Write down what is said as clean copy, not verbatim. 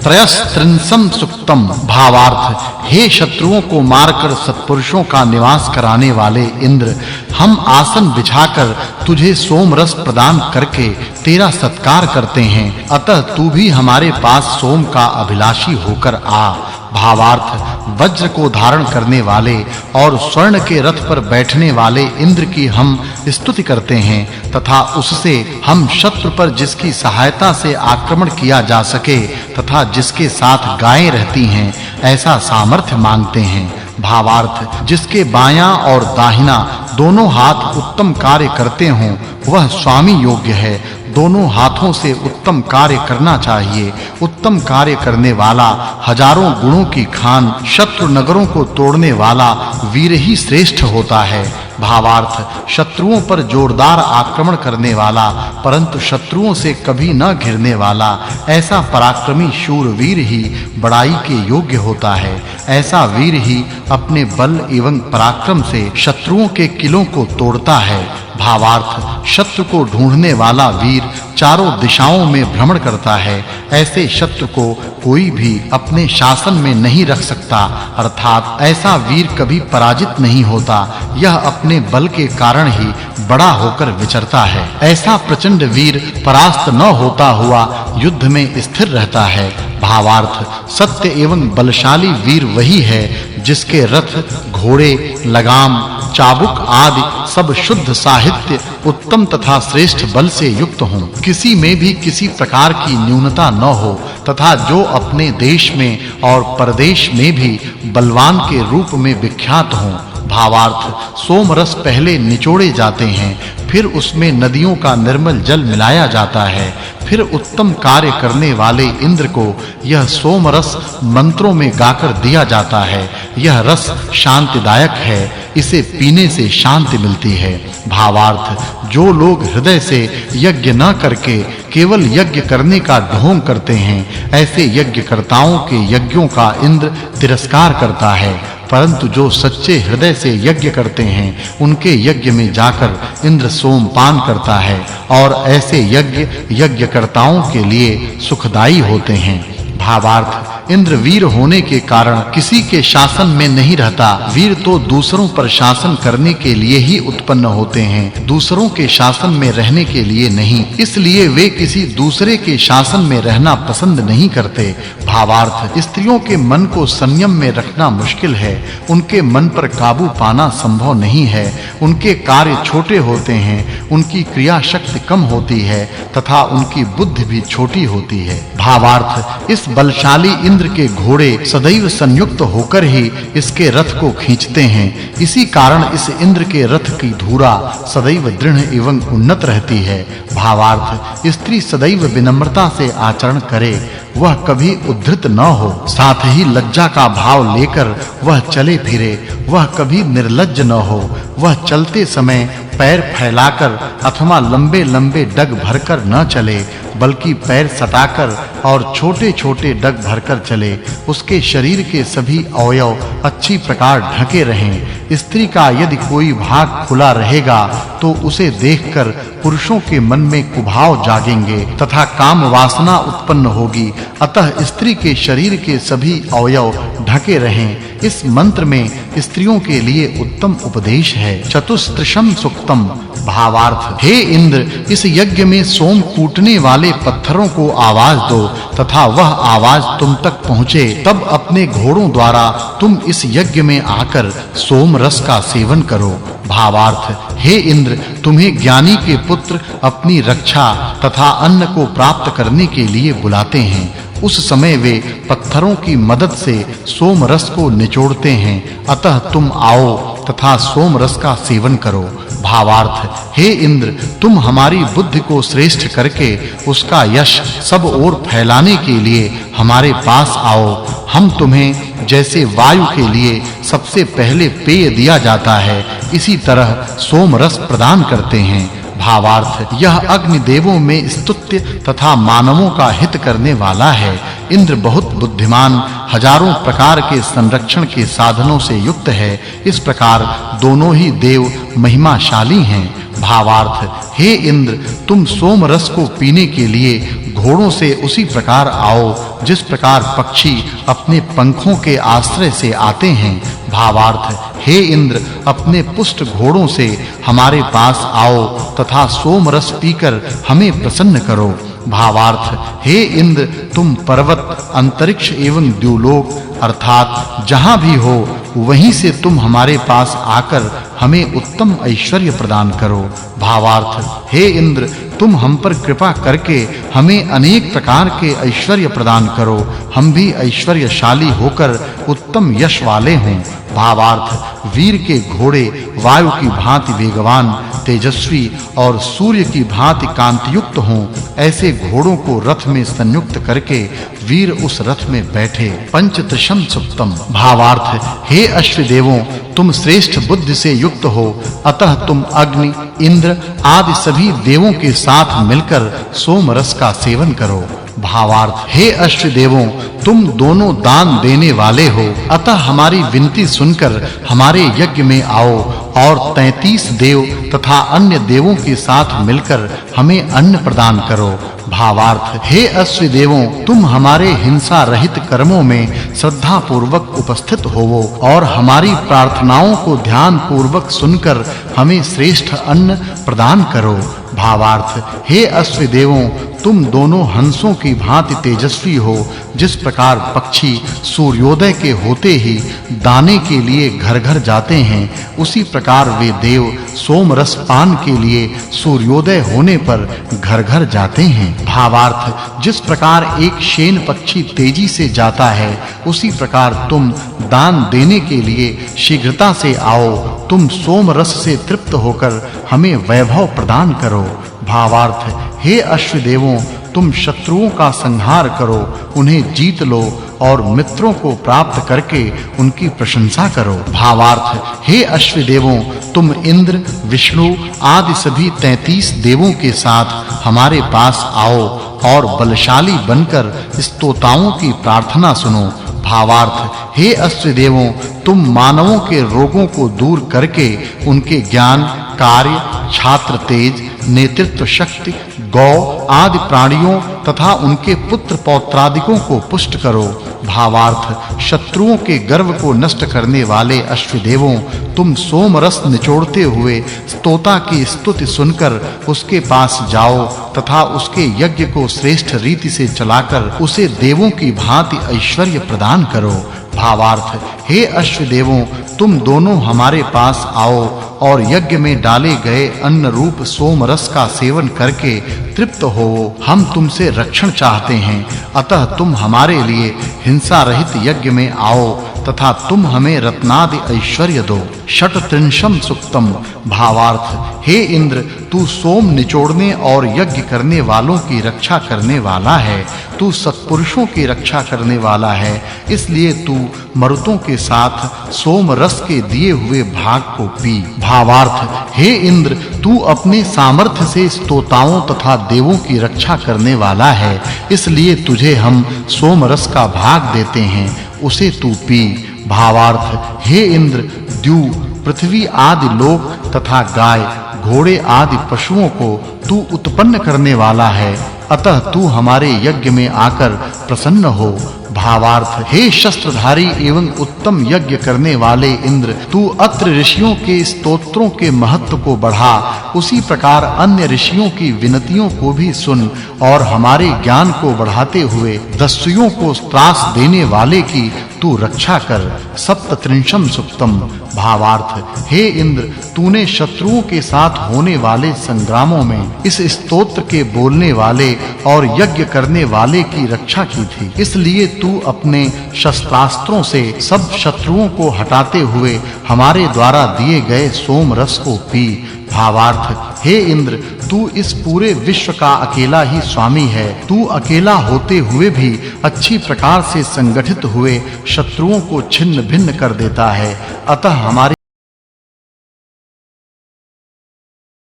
त्रयस्त्रिंशम सुक्तम। भावार्थ, हे शत्रुओं को मारकर सत्पुरुषों का निवास कराने वाले इंद्र, हम आसन बिछाकर तुझे सोम रस प्रदान करके तेरा सत्कार करते हैं, अतः तू भी हमारे पास सोम का अभिलाषी होकर आ। भावार्थ, वज्र को धारण करने वाले और स्वर्ण के रथ पर बैठने वाले इंद्र की हम स्तुति करते हैं तथा उससे हम शत्रु पर जिसकी सहायता से आक्रमण किया जा सके तथा जिसके साथ गायें रहती हैं ऐसा सामर्थ्य मांगते हैं। भावार्थ, जिसके बायां और दाहिना दोनों हाथ उत्तम कार्य करते हों वह स्वामी योग्य है। दोनों हाथों से उत्तम कार्य करना चाहिए। उत्तम कार्य करने वाला हजारों गुणों की खान, शत्रु नगरों को तोड़ने वाला वीर ही श्रेष्ठ होता है। भावार्थ, शत्रुओं पर जोरदार आक्रमण करने वाला परंतु शत्रुओं से कभी न घिरने वाला ऐसा पराक्रमी शूरवीर ही बड़ाई के योग्य होता है। ऐसा वीर ही अपने बल एवं पराक्रम से शत्रुओं के किलों को तोड़ता है। भावार्थ, शत्रु को ढूंढने वाला वीर चारों दिशाओं में भ्रमण करता है। ऐसे शत्रु को कोई भी अपने शासन में नहीं रख सकता, अर्थात ऐसा वीर कभी पराजित नहीं होता। यह अपने बल के कारण ही बड़ा होकर विचरता है। ऐसा प्रचंड वीर परास्त न होता हुआ युद्ध में स्थिर रहता है। भावार्थ, सत्य एवं बलशाली वीर वही है जिसके रथ, घोड़े, लगाम, चाबुक आदि सब शुद्ध साहित्य उत्तम तथा श्रेष्ठ बल से युक्त हों, किसी में भी किसी प्रकार की न्यूनता न हो तथा जो अपने देश में और परदेश में भी बलवान के रूप में विख्यात हों। भावार्थ, सोम रस पहले निचोड़े जाते हैं, फिर उसमें नदियों का निर्मल जल मिलाया जाता है, फिर उत्तम कार्य करने वाले इंद्र को यह सोम रस मंत्रों में गाकर दिया जाता है। यह रस शांतिदायक है, इसे पीने से शांति मिलती है। भावार्थ, जो लोग हृदय से यज्ञ न करके केवल यज्ञ करने का ढोंग करते हैं, ऐसे यज्ञकर्ताओं के यज्ञों का इंद्र तिरस्कार करता है, परंतु जो सच्चे हृदय से यज्ञ करते हैं उनके यज्ञ में जाकर इंद्र सोमपान करता है और ऐसे यज्ञ यज्ञकर्ताओं के लिए सुखदाई होते हैं। भावार्थ, इंद्र वीर होने के कारण किसी के शासन में नहीं रहता। वीर तो दूसरों पर शासन करने के लिए ही उत्पन्न होते हैं, दूसरों के शासन में रहने के लिए नहीं। इसलिए वे किसी दूसरे के शासन में रहना पसंद नहीं करते। भावार्थ, स्त्रियों के मन को संयम में रखना मुश्किल है, उनके मन पर काबू पाना संभव नहीं है। उनके कार्य छोटे होते हैं, उनकी क्रिया शक्ति कम होती है तथा उनकी बुद्धि भी छोटी होती है। भावार्थ, इस बलशाली इंद्र के घोड़े सदैव संयुक्त होकर ही इसके रथ को खींचते हैं। इसी कारण इस इंद्र के रथ की धुरा सदैव दृढ़ एवं उन्नत रहती है। भावार्थ, स्त्री सदैव विनम्रता से आचरण करे, वह कभी उद्धृत न हो, साथ ही लज्जा का भाव लेकर वह चले फिरे, वह कभी निर्लज्ज न हो, वह चलते समय पैर फैलाकर अथवा लंबे-लंबे डग भरकर न चले, बल्कि पैर सटाकर और छोटे-छोटे डग भरकर चले। उसके शरीर के सभी अवयव अच्छी प्रकार ढके रहें। स्त्री का यदि कोई भाग खुला रहेगा तो उसे देखकर पुरुषों के मन में कुभाव जागेंगे तथा काम वासना उत्पन्न होगी। अतः स्त्री के शरीर के सभी अवयव ढके रहें। इस मंत्र में स्त्रियों के लिए उत्तम उपदेश है। चतुस्त्रिशम सुक्तम। भावार्थ, हे इंद्र, इस यज्ञ में सोम कूटने वाले पत्थरों को आवाज दो तथा वह आवाज तुम तक पहुँचे, तब अपने घोड़ों द्वारा तुम इस यज्ञ में आकर सोम रस का सेवन करो। भावार्थ, हे इंद्र, तुम्हें ज्ञानी के पुत्र अपनी रक्षा तथा अन्न को प्राप्त करने के लिए बुलाते हैं। उस समय वे पत्थरों की मदद से सोम रस को निचोड़ते हैं, अतः तुम आओ तथा सोम रस का सेवन करो। भावार्थ, हे इंद्र, तुम हमारी बुद्धि को श्रेष्ठ करके उसका यश सब ओर फैलाने के लिए हमारे पास आओ। हम तुम्हें जैसे वायु के लिए सबसे पहले पेय दिया जाता है, इसी तरह सोम रस प्रदान करते हैं। भावार्थ, यह अग्नि देवों में स्तुत्य तथा मानवों का हित करने वाला है। इंद्र बहुत बुद्धिमान, हजारों प्रकार के संरक्षण के साधनों से युक्त है। इस प्रकार दोनों ही देव महिमाशाली हैं। भावार्थ हे इंद्र तुम सोम रस को पीने के लिए घोड़ों से उसी प्रकार आओ जिस प्रकार पक्षी अपने पंखों के आश्रय से आते हैं। भावार्थ हे इंद्र अपने पुष्ट घोड़ों से हमारे पास आओ तथा सोम रस पीकर हमें प्रसन्न करो। भावार्थ हे इंद्र तुम पर्वत अंतरिक्ष एवं द्युलोक अर्थात जहां भी हो वहीं से तुम हमारे पास आकर हमें उत्तम ऐश्वर्य प्रदान करो। भावार्थ हे इंद्र तुम हम पर कृपा करके हमें अनेक प्रकार के ऐश्वर्य प्रदान करो, हम भी ऐश्वर्यशाली होकर उत्तम यश वाले हों। भावार्थ वीर के घोड़े वायु की भांति वेगवान तेजस्वी और सूर्य की भांति कांतियुक्त हों, ऐसे घोड़ों को रथ में संयुक्त करके वीर उस रथ में बैठे। पंचतृषम सुक्तम। भावार्थ हे अश्वदेवों तुम श्रेष्ठ बुद्धि से युक्त हो, अतः तुम अग्नि इंद्र आदि सभी देवों के साथ मिलकर सोम रस का सेवन करो। भावार्थ हे अश्वदेवों तुम दोनों दान देने वाले हो, अतः हमारी विनती सुनकर हमारे यज्ञ में आओ और 33 देव तथा अन्य देवों के साथ मिलकर हमें अन्न प्रदान करो। भावार्थ हे अश्वदेवों तुम हमारे हिंसा रहित कर्मों में श्रद्धा पूर्वक उपस्थित होवो और हमारी प्रार्थनाओं को ध्यान पूर्वक सुनकर हमें श्रेष्ठ अन्न प्रदान करो। भावार्थ हे अश्वदेवों तुम दोनों हंसों की भांति तेजस्वी हो, जिस प्रकार पक्षी सूर्योदय के होते ही दाने के लिए घर-घर जाते हैं, उसी प्रकार वे देव सोम रस पान के लिए सूर्योदय होने पर घर-घर जाते हैं। भावार्थ जिस प्रकार एक शेन पक्षी तेजी से जाता है, उसी प्रकार तुम दान देने के लिए शीघ्रता से आओ। तुम सोम रस से तृप्त होकर हमें वैभव प्रदान करो। भावार्थ हे अश्वदेवों तुम शत्रुओं का संहार करो, उन्हें जीत लो और मित्रों को प्राप्त करके उनकी प्रशंसा करो। भावार्थ हे अश्वदेवों तुम इंद्र विष्णु आदि सभी 33 देवों के साथ हमारे पास आओ और बलशाली बनकर स्तोताओं की प्रार्थना सुनो। भावार्थ हे अश्वदेवों तुम मानवों के रोगों को दूर करके उनके ज्ञान कार्य छात्र तेज नेतृत्व शक्ति गौ आदि प्राणियों तथा उनके पुत्र पौत्रादिकों को पुष्ट करो। भावार्थ शत्रुओं के गर्व को नष्ट करने वाले अश्वदेवों तुम सोम रस निचोड़ते हुए स्तोता की स्तुति सुनकर उसके पास जाओ तथा उसके यज्ञ को श्रेष्ठ रीति से चलाकर उसे देवों की भांति ऐश्वर्य प्रदान करो। भावार्थ हे अश्वदेवों तुम दोनों हमारे पास आओ और यज्ञ में डाले गए अन्न रूप सोम रस का सेवन करके तृप्त हो। हम तुमसे रक्षण चाहते हैं, अतः तुम हमारे लिए हिंसा रहित यज्ञ में आओ तथा तुम हमें रत्नादि ऐश्वर्य दो। षट्त्रिंशम सुक्तम। भावार्थ हे इंद्र तू सोम निचोड़ने और यज्ञ करने वालों की रक्षा करने वाला है, तू सत्पुरुषों की रक्षा करने वाला है, इसलिए तू मरुतों के साथ सोम रस के दिए हुए भाग को पी। भावार्थ हे इंद्र तू अपने सामर्थ्य से स्तोताओं तथा देवों की रक्षा करने वाला है, इसलिए तुझे हम सोम रस का भाग देते हैं, उसे तू पी। भावार्थ हे इंद्र द्यू पृथ्वी आदि लोक तथा गाय घोड़े आदि पशुओं को तू उत्पन्न करने वाला है, अतः तू हमारे यज्ञ में आकर प्रसन्न हो। भावार्थ हे शस्त्रधारी एवं उत्तम यज्ञ करने वाले इंद्र तू अत्र ऋषियों के स्तोत्रों के महत्व को बढ़ा, उसी प्रकार अन्य ऋषियों की विनतियों को भी सुन और हमारे ज्ञान को बढ़ाते हुए दस्युओं को त्रास देने वाले की तू रक्षा कर। सप्तत्रिंशम सुक्तम। भावार्थ हे इंद्र तूने शत्रुओं के साथ होने वाले संग्रामों में इस स्तोत्र के बोलने वाले और यज्ञ करने वाले की रक्षा की थी, इसलिए तू अपने शस्त्रास्त्रों से सब शत्रुओं को हटाते हुए हमारे द्वारा दिए गए सोम रस को पी। भावार्थ हे इंद्र तू इस पूरे विश्व का अकेला ही स्वामी है, तू अकेला होते हुए भी अच्छी प्रकार से संगठित हुए शत्रुओं को छिन्न भिन्न कर देता है, अतः हमारे